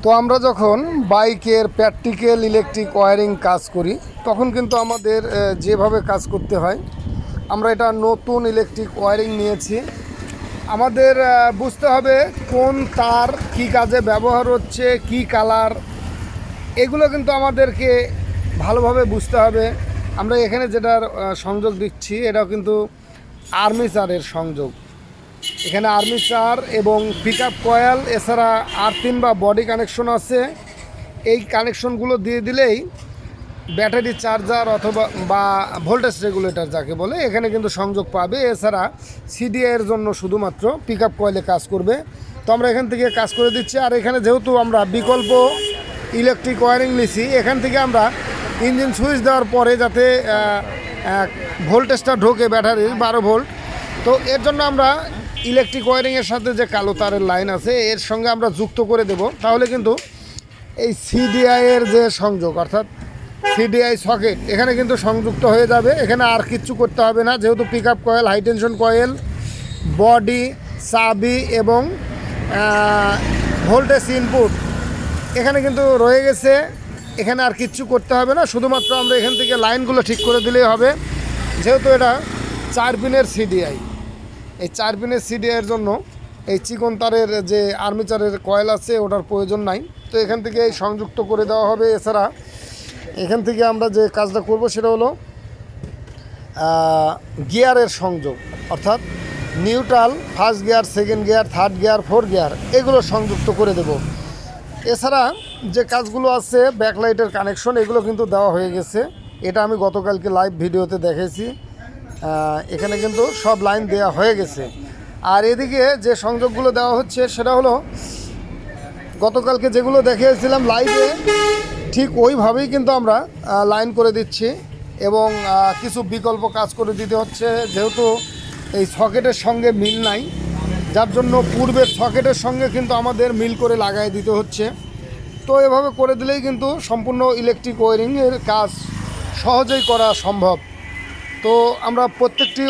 তো আমরা যখন বাইকের প্র্যাকটিক্যাল ইলেকট্রিক ওয়্যারিং কাজ করি তখন কিন্তু আমাদের যেভাবে কাজ করতে হয়, আমরা এটা নতুন ইলেকট্রিক ওয়্যারিং নিয়েছি। আমাদের বুঝতে হবে কোন তার কী কাজে ব্যবহার হচ্ছে, কি কালার, এগুলো কিন্তু আমাদেরকে ভালোভাবে বুঝতে হবে। আমরা এখানে যেটার সংযোগ দিচ্ছি এটাও কিন্তু আর্মেচারের সংযোগ। এখানে আর্মেচার এবং পিক আপ কয়েল, এছাড়া আর্থিন বা বডি কানেকশন আছে। এই কানেকশনগুলো দিয়ে দিলেই ব্যাটারি চার্জার অথবা বা ভোল্টেজ রেগুলেটর যাকে বলে এখানে কিন্তু সংযোগ পাবে। এছাড়া সিডিআইয়ের জন্য শুধুমাত্র পিক আপ কয়েলে কাজ করবে। তো আমরা এখান থেকে কাজ করে দিচ্ছি। আর এখানে যেহেতু আমরা বিকল্প ইলেকট্রিক ওয়্যারিং নিছি, এখান থেকে আমরা ইঞ্জিন সুইচ দেওয়ার পরে যাতে ভোল্টেজটা ঢোকে ব্যাটারির 12 ভোল্ট, তো এর জন্য আমরা ইলেকট্রিক ওয়্যারিংয়ের সাথে যে কালো তারের লাইন আছে এর সঙ্গে আমরা যুক্ত করে দেব। তাহলে কিন্তু এই সিডিআইয়ের যে সংযোগ অর্থাৎ সিডিআই সকেট এখানে কিন্তু সংযুক্ত হয়ে যাবে। এখানে আর কিচ্ছু করতে হবে না, যেহেতু pick up coil, high tension coil, body, চাবি এবং ভোল্টেজ ইনপুট এখানে কিন্তু রয়ে গেছে। এখানে আর কিচ্ছু করতে হবে না, শুধুমাত্র আমরা এখান থেকে লাইনগুলো ঠিক করে দিলেই হবে। যেহেতু এটা 4 পিনের সিডিআই, এই 4 পিনের সিডিআইয়ের জন্য এই চিকন তারের যে আর্মেচারের কয়েল আছে ওটার প্রয়োজন নাই। তো এখান থেকে এই সংযুক্ত করে দেওয়া হবে। এছাড়া এখান থেকে আমরা যে কাজটা করব সেটা হলো গিয়ারের সংযোগ, অর্থাৎ neutral, first gear, second gear, third gear, fourth gear এগুলো সংযুক্ত করে দেব। এছাড়া যে কাজগুলো আছে ব্যাকলাইটের কানেকশন এগুলো কিন্তু দেওয়া হয়ে গেছে। এটা আমি গতকালকে লাইভ ভিডিওতে দেখেছি। এখানে কিন্তু সব লাইন দেওয়া হয়ে গেছে। আর এদিকে যে সংযোগগুলো দেওয়া হচ্ছে সেটা হলো গতকালকে যেগুলো দেখিয়েছিলাম লাইভে, ঠিক ওইভাবেই কিন্তু আমরা লাইন করে দিচ্ছি এবং কিছু বিকল্প কাজ করে দিতে হচ্ছে। যেহেতু এই সকেটের সঙ্গে মিল নাই, যার জন্য পূর্বের সকেটের সঙ্গে কিন্তু আমাদের মিল করে লাগাই দিতে হচ্ছে। তো এভাবে করে দিলেই কিন্তু সম্পূর্ণ ইলেকট্রিক ওয়্যারিংয়ের কাজ সহজেই করা সম্ভব। তো আমরা প্রত্যেকটি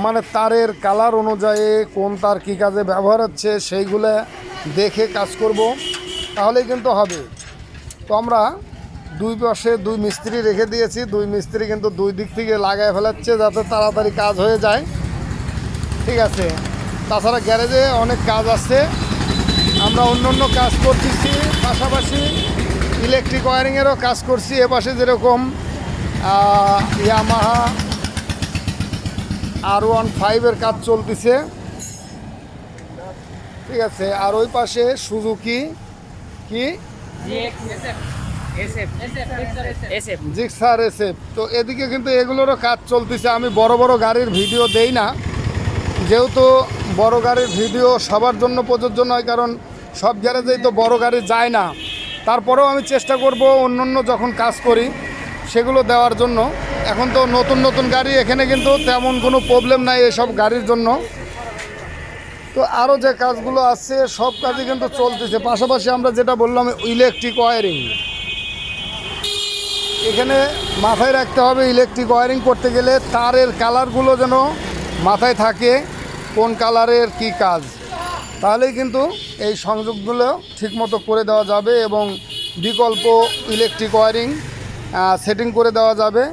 মানে তারের কালার অনুযায়ী কোন তার কী কাজে ব্যবহার হচ্ছে সেইগুলো দেখে কাজ করব, তাহলেই কিন্তু হবে। তো আমরা দুই পাশে 2 মিস্ত্রি রেখে দিয়েছি। 2 মিস্ত্রি কিন্তু 2 দিক থেকে লাগায় ফেলাচ্ছে যাতে তাড়াতাড়ি কাজ হয়ে যায়। ঠিক আছে, তাছাড়া গ্যারেজে অনেক কাজ আছে, আমরা অন্য কাজ করতেছি, পাশাপাশি ইলেকট্রিক ওয়্যারিংয়েরও কাজ করছি। এপাশে যেরকম ইয়ামাহা R15-এর কাজ চলতেছে, ঠিক আছে। আর ওই পাশে সুজুকি কি জিক্সার এসএফ, তো এদিকে কিন্তু এগুলোরও কাজ চলতেছে। আমি বড় বড় গাড়ির ভিডিও দেই না, যেহেতু বড় গাড়ির ভিডিও সবার জন্য প্রযোজ্য নয়, কারণ সব গ্যারেজেই তো বড় গাড়ি যায় না। তারপরেও আমি চেষ্টা করব অন্য যখন কাজ করি সেগুলো দেওয়ার জন্য। এখন তো নতুন গাড়ি, এখানে কিন্তু তেমন কোনো প্রবলেম নাই এসব গাড়ির জন্য। তো আরও যে কাজগুলো আছে সব কাজই কিন্তু চলতেছে। পাশাপাশি আমরা যেটা বললাম ইলেকট্রিক ওয়্যারিং, এখানে মাথায় রাখতে হবে ইলেকট্রিক ওয়্যারিং করতে গেলে তারের কালারগুলো যেন মাথায় থাকে, কোন কালারের কি কাজ, তাহলেই কিন্তু এই সংযোগগুলো ঠিকমতো করে দেওয়া যাবে এবং বিকল্প ইলেকট্রিক ওয়্যারিং সেটিং করে দেওয়া যাবে।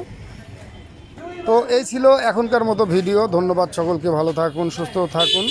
তো এই ছিল এখনকার মতো ভিডিও। ধন্যবাদ সকলকে, ভালো থাকুন, সুস্থ থাকুন।